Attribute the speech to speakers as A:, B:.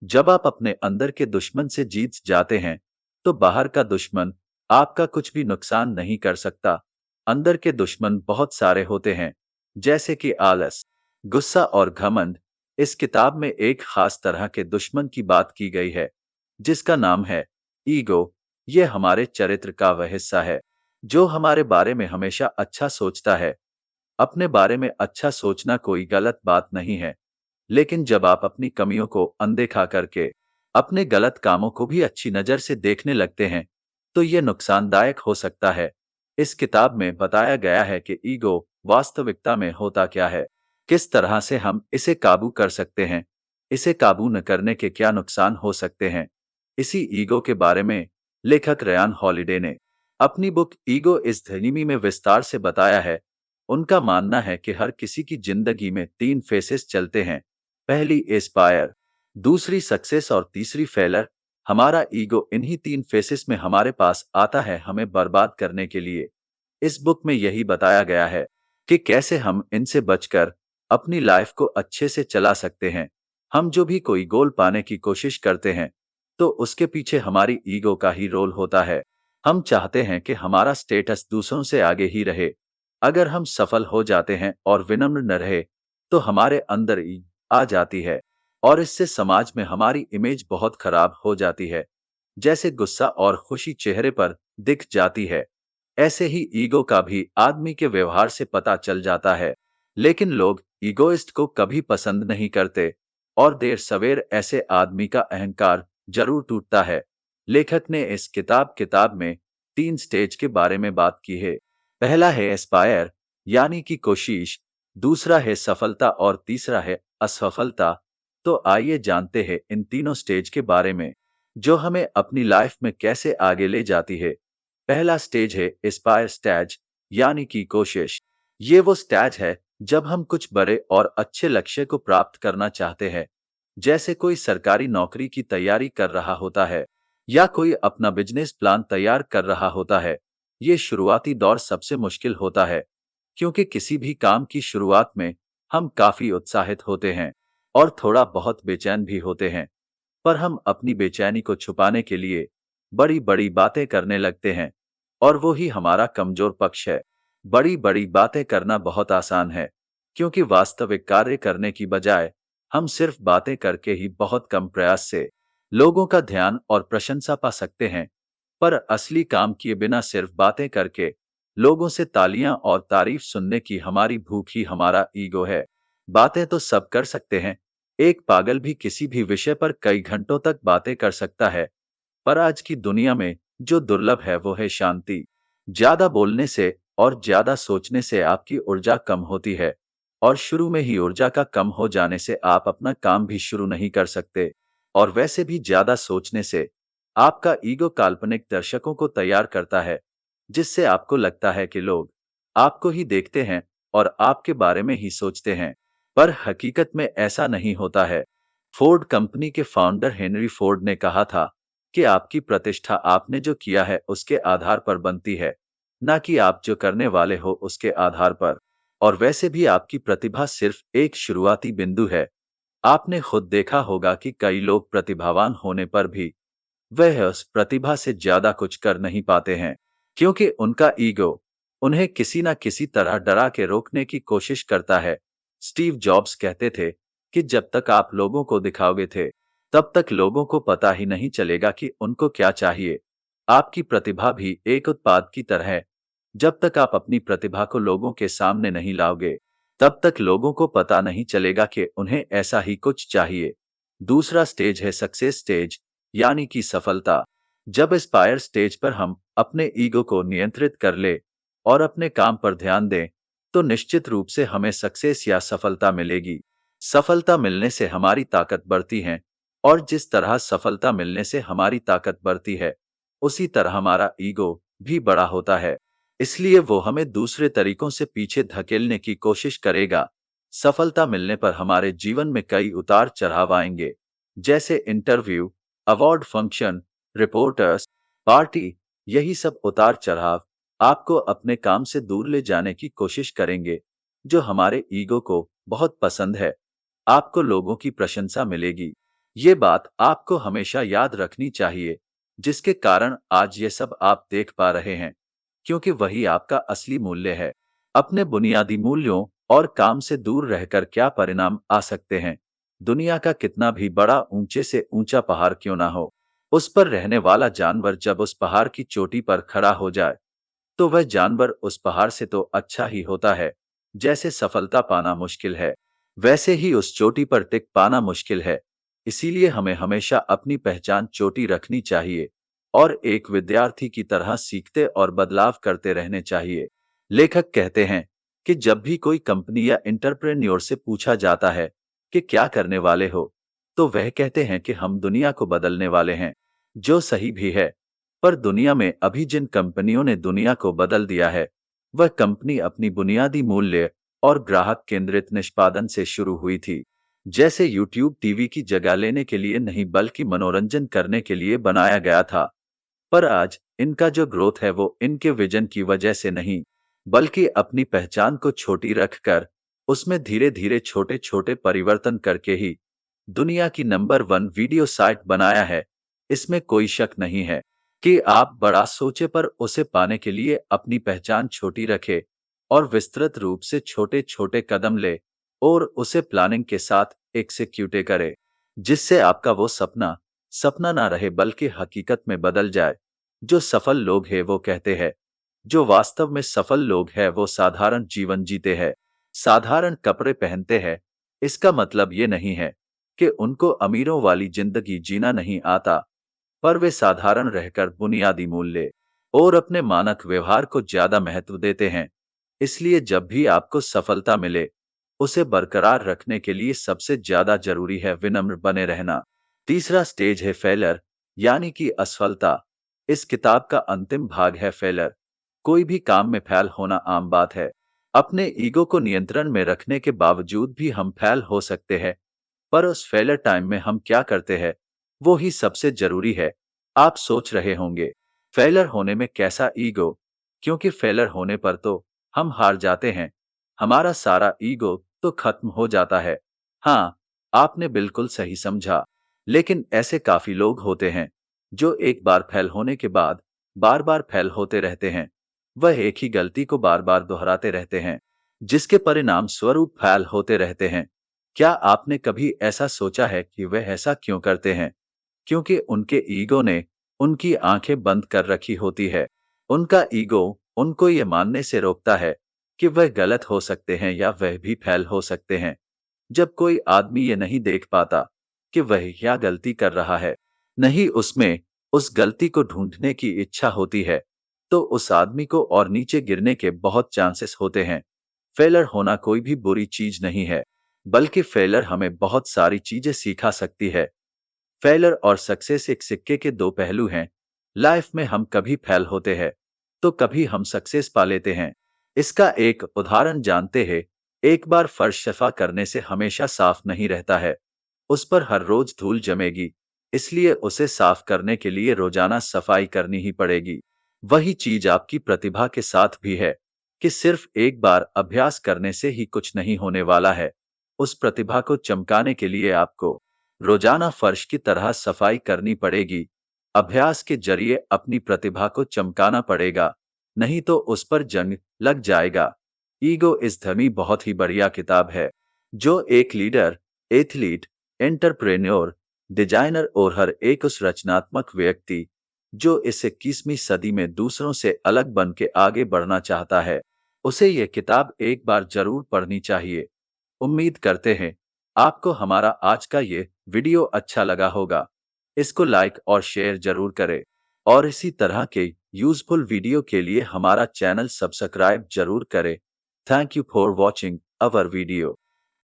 A: जब आप अपने अंदर के दुश्मन से जीत जाते हैं, तो बाहर का दुश्मन आपका कुछ भी नुकसान नहीं कर सकता। अंदर के दुश्मन बहुत सारे होते हैं, जैसे कि आलस, गुस्सा और घमंड। इस किताब में एक खास तरह के दुश्मन की बात की गई है, जिसका नाम है ईगो। ये हमारे चरित्र का वह हिस्सा है जो हमारे बारे में हमेशा अच्छा सोचता है। अपने बारे में अच्छा सोचना कोई गलत बात नहीं है, लेकिन जब आप अपनी कमियों को अनदेखा करके अपने गलत कामों को भी अच्छी नज़र से देखने लगते हैं, तो ये नुकसानदायक हो सकता है। इस किताब में बताया गया है कि ईगो वास्तविकता में होता क्या है, किस तरह से हम इसे काबू कर सकते हैं, इसे काबू न करने के क्या नुकसान हो सकते हैं। इसी ईगो के बारे में लेखक रयान हॉलिडे ने अपनी book ego is the enemy में विस्तार से बताया है। उनका मानना है कि हर किसी की जिंदगी में तीन फेसेस चलते हैं। पहली एस्पायर, दूसरी सक्सेस और तीसरी फेलर। हमारा ईगो इन्हीं तीन फेसेस में हमारे पास आता है हमें बर्बाद करने के लिए। इस बुक में यही बताया गया है कि कैसे हम इनसे बचकर अपनी लाइफ को अच्छे से चला सकते हैं। हम जो भी कोई गोल पाने की कोशिश करते हैं, तो उसके पीछे हमारी ईगो का ही रोल होता है। हम चाहते हैं कि हमारा स्टेटस दूसरों से आगे ही रहे। अगर हम सफल हो जाते हैं और विनम्र न रहे, तो हमारे अंदर आ जाती है और इससे समाज में हमारी इमेज बहुत खराब हो जाती है। जैसे गुस्सा और खुशी चेहरे पर दिख जाती है, ऐसे ही ईगो का भी आदमी के व्यवहार से पता चल जाता है। लेकिन लोग ईगोइस्ट को कभी पसंद नहीं करते और देर सवेर ऐसे आदमी का अहंकार जरूर टूटता है। लेखक ने इस किताब में तीन स्टेज के बारे में बात की है। पहला है एस्पायर, यानी कि कोशिश, दूसरा है सफलता और तीसरा है असफलता। तो आइए जानते हैं इन तीनों स्टेज के बारे में, जो हमें अपनी लाइफ में कैसे आगे ले जाती है। पहला स्टेज है एस्पायर स्टेज, यानी कि कोशिश। ये वो स्टेज है जब हम कुछ बड़े और अच्छे लक्ष्य को प्राप्त करना चाहते हैं, जैसे कोई सरकारी नौकरी की तैयारी कर रहा होता है या कोई अपना बिजनेस प्लान तैयार कर रहा होता है। ये शुरुआती दौर सबसे मुश्किल होता है, क्योंकि किसी भी काम की शुरुआत में हम काफी उत्साहित होते हैं और थोड़ा बहुत बेचैन भी होते हैं। पर हम अपनी बेचैनी को छुपाने के लिए बड़ी बड़ी बातें करने लगते हैं, और वो ही हमारा कमजोर पक्ष है। बड़ी बड़ी बातें करना बहुत आसान है, क्योंकि वास्तविक कार्य करने की बजाय हम सिर्फ बातें करके ही बहुत कम प्रयास से लोगों का ध्यान और प्रशंसा पा सकते हैं। पर असली काम किए बिना सिर्फ बातें करके लोगों से तालियां और तारीफ सुनने की हमारी भूख ही हमारा ईगो है। बातें तो सब कर सकते हैं, एक पागल भी किसी भी विषय पर कई घंटों तक बातें कर सकता है। पर आज की दुनिया में जो दुर्लभ है वो है शांति। ज्यादा बोलने से और ज्यादा सोचने से आपकी ऊर्जा कम होती है, और शुरू में ही ऊर्जा का कम हो जाने से आप अपना काम भी शुरू नहीं कर सकते। और वैसे भी ज्यादा सोचने से आपका ईगो काल्पनिक दर्शकों को तैयार करता है, जिससे आपको लगता है कि लोग आपको ही देखते हैं और आपके बारे में ही सोचते हैं। पर हकीकत में ऐसा नहीं होता है। फोर्ड कंपनी के फाउंडर हेनरी फोर्ड ने कहा था कि आपकी प्रतिष्ठा आपने जो किया है उसके आधार पर बनती है, ना कि आप जो करने वाले हो उसके आधार पर। और वैसे भी आपकी प्रतिभा सिर्फ एक शुरुआती बिंदु है। आपने खुद देखा होगा कि कई लोग प्रतिभावान होने पर भी वह उस प्रतिभा से ज्यादा कुछ कर नहीं पाते हैं, क्योंकि उनका ईगो उन्हें किसी न किसी तरह डरा के रोकने की कोशिश करता है। स्टीव जॉब्स कहते थे कि जब तक आप लोगों को दिखाओगे थे, तब तक लोगों को पता ही नहीं चलेगा कि उनको क्या चाहिए। आपकी प्रतिभा भी एक उत्पाद की तरह है। जब तक आप अपनी प्रतिभा को लोगों के सामने नहीं लाओगे, तब तक लोगों को पता नहीं चलेगा कि उन्हें ऐसा ही कुछ चाहिए। दूसरा स्टेज है सक्सेस स्टेज, यानी कि सफलता। जब एस्पायर स्टेज पर हम अपने ईगो को नियंत्रित कर ले और अपने काम पर ध्यान दें, तो निश्चित रूप से हमें सक्सेस या सफलता मिलेगी। सफलता मिलने से हमारी ताकत बढ़ती है, और जिस तरह सफलता मिलने से हमारी ताकत बढ़ती है, उसी तरह हमारा ईगो भी बड़ा होता है। इसलिए वो हमें दूसरे तरीकों से पीछे धकेलने की कोशिश करेगा। सफलता मिलने पर हमारे जीवन में कई उतार चढ़ाव आएंगे, जैसे interview, award function, reporters, party. यही सब उतार चढ़ाव आपको अपने काम से दूर ले जाने की कोशिश करेंगे, जो हमारे ईगो को बहुत पसंद है। आपको लोगों की प्रशंसा मिलेगी, ये बात आपको हमेशा याद रखनी चाहिए, जिसके कारण आज ये सब आप देख पा रहे हैं, क्योंकि वही आपका असली मूल्य है। अपने बुनियादी मूल्यों और काम से दूर रहकर क्या परिणाम आ सकते हैं? दुनिया का कितना भी बड़ा ऊंचे से ऊंचा पहाड़ क्यों ना हो, उस पर रहने वाला जानवर जब उस पहाड़ की चोटी पर खड़ा हो जाए, तो वह जानवर उस पहाड़ से तो अच्छा ही होता है। जैसे सफलता पाना मुश्किल है, वैसे ही उस चोटी पर टिक पाना मुश्किल है। इसीलिए हमें हमेशा अपनी पहचान चोटी रखनी चाहिए और एक विद्यार्थी की तरह सीखते और बदलाव करते रहने चाहिए। लेखक कहते हैं कि जब भी कोई कंपनी या इंटरप्रेन्योर से पूछा जाता है कि क्या करने वाले हो, तो वह कहते हैं कि हम दुनिया को बदलने वाले हैं, जो सही भी है। पर दुनिया में अभी जिन कंपनियों ने दुनिया को बदल दिया है, वह कंपनी अपनी बुनियादी मूल्य और ग्राहक केंद्रित निष्पादन से शुरू हुई थी। जैसे यूट्यूब टीवी की जगह लेने के लिए नहीं बल्कि मनोरंजन करने के लिए बनाया गया था। पर आज इनका जो ग्रोथ है वो इनके विजन की वजह से नहीं, बल्कि अपनी पहचान को छोटी रखकर उसमें धीरे धीरे छोटे छोटे परिवर्तन करके ही दुनिया की नंबर 1 वीडियो साइट बनाया है। इसमें कोई शक नहीं है कि आप बड़ा सोचे पर उसे पाने के लिए अपनी पहचान छोटी रखें और विस्तृत रूप से छोटे छोटे कदम ले और उसे प्लानिंग के साथ एक्सिक्यूट करें, जिससे आपका वो सपना सपना ना रहे बल्कि हकीकत में बदल जाए। जो सफल लोग हैं वो कहते हैं, जो वास्तव में सफल लोग हैं वो साधारण जीवन जीते हैं, साधारण कपड़े पहनते हैं। इसका मतलब ये नहीं है कि उनको अमीरों वाली जिंदगी जीना नहीं आता, पर वे साधारण रहकर बुनियादी मूल्य और अपने मानक व्यवहार को ज्यादा महत्व देते हैं। इसलिए जब भी आपको सफलता मिले, उसे बरकरार रखने के लिए सबसे ज्यादा जरूरी है विनम्र बने रहना। तीसरा स्टेज है फेलर, यानी कि असफलता। इस किताब का अंतिम भाग है फेलर। कोई भी काम में फेल होना आम बात है। अपने ईगो को नियंत्रण में रखने के बावजूद भी हम फेल हो सकते हैं, पर उस फेलर टाइम में हम क्या करते हैं, वो ही सबसे जरूरी है। आप सोच रहे होंगे, फेलर होने में कैसा ईगो? क्योंकि फेलर होने पर तो हम हार जाते हैं, हमारा सारा ईगो तो खत्म हो जाता है। हाँ, आपने बिल्कुल सही समझा। लेकिन ऐसे काफी लोग होते हैं जो एक बार फेल होने के बाद बार बार फेल होते रहते हैं। वह एक ही गलती को बार बार दोहराते रहते हैं, जिसके परिणाम स्वरूप फेल होते रहते हैं। क्या आपने कभी ऐसा सोचा है कि वे ऐसा क्यों करते हैं? क्योंकि उनके ईगो ने उनकी आंखें बंद कर रखी होती है। उनका ईगो उनको ये मानने से रोकता है कि वह गलत हो सकते हैं या वह भी फेल हो सकते हैं। जब कोई आदमी ये नहीं देख पाता कि वह क्या गलती कर रहा है, नहीं उसमें उस गलती को ढूंढने की इच्छा होती है, तो उस आदमी को और नीचे गिरने के बहुत चांसेस होते हैं। फेलर होना कोई भी बुरी चीज नहीं है, बल्कि फेलर हमें बहुत सारी चीजें सिखा सकती है। फेलर और सक्सेस एक सिक्के के दो पहलू हैं। लाइफ में हम कभी फेल होते हैं, तो कभी हम सक्सेस पा लेते हैं। इसका एक उदाहरण जानते हैं। एक बार फर्श सफा करने से हमेशा साफ नहीं रहता है, उस पर हर रोज धूल जमेगी, इसलिए उसे साफ करने के लिए रोजाना सफाई करनी ही पड़ेगी। वही चीज आपकी प्रतिभा के साथ भी है कि सिर्फ एक बार अभ्यास करने से ही कुछ नहीं होने वाला है। उस प्रतिभा को चमकाने के लिए आपको रोजाना फर्श की तरह सफाई करनी पड़ेगी। अभ्यास के जरिए अपनी प्रतिभा को चमकाना पड़ेगा, नहीं तो उस पर जंग लग जाएगा। ईगो इस धर्मी बहुत ही बढ़िया किताब है, जो एक लीडर, एथलीट, एंटरप्रेन्योर, डिजाइनर और हर एक उस रचनात्मक व्यक्ति जो इस 21वीं सदी में दूसरों से अलग बन के आगे बढ़ना चाहता है, उसे यह किताब एक बार जरूर पढ़नी चाहिए। उम्मीद करते हैं आपको हमारा आज का ये वीडियो अच्छा लगा होगा। इसको लाइक और शेयर जरूर करें और इसी तरह के यूजफुल वीडियो के लिए हमारा चैनल सब्सक्राइब जरूर करें। Thank you for watching our video.